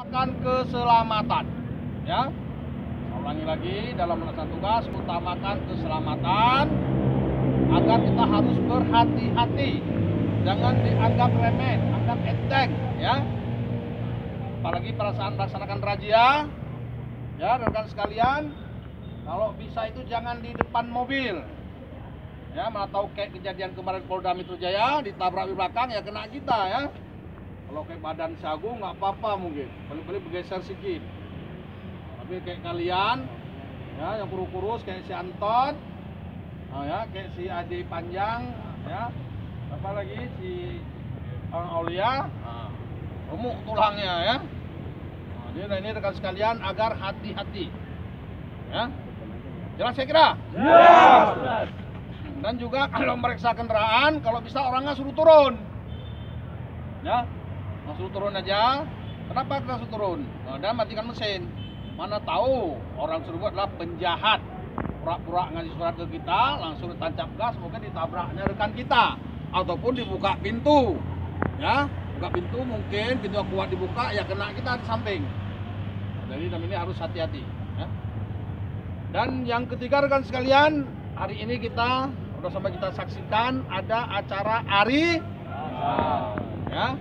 Utamakan keselamatan, ya. Saya ulangi lagi, dalam melaksanakan tugas utamakan keselamatan agar kita harus berhati-hati, jangan dianggap remeh, anggap enteng, ya. Apalagi pada saat melaksanakan razia, ya rekan sekalian, kalau bisa itu jangan di depan mobil, ya. Mana tahu kayak kejadian kemarin Polda Metro Jaya ditabrak di belakang, ya kena kita, ya. Kalau kayak badan sagu nggak apa-apa mungkin, paling-paling bergeser sedikit. Tapi kayak kalian, ya yang kurus-kurus kayak si Anton, ya kayak si Adi Panjang, ya, apa lagi si Aulia, remuk tulangnya, ya. Jadi ini rekan sekalian agar hati-hati, ya. Jelas saya kira? Yes. Dan juga kalau meriksa kendaraan, kalau bisa orangnya suruh turun, ya. Suruh turun aja. Kenapa kita suruh turun? Nah, dan matikan mesin. Mana tahu orang tersebut adalah penjahat, pura-pura ngasih surat ke kita, langsung ditancap gas, mungkin ditabraknya rekan kita, ataupun dibuka pintu, ya. Buka pintu, mungkin pintu kuat dibuka, ya kena kita di samping. Jadi ini harus hati-hati, ya. Dan yang ketiga rekan sekalian, hari ini kita sudah sampai kita saksikan ada acara Ari, ya.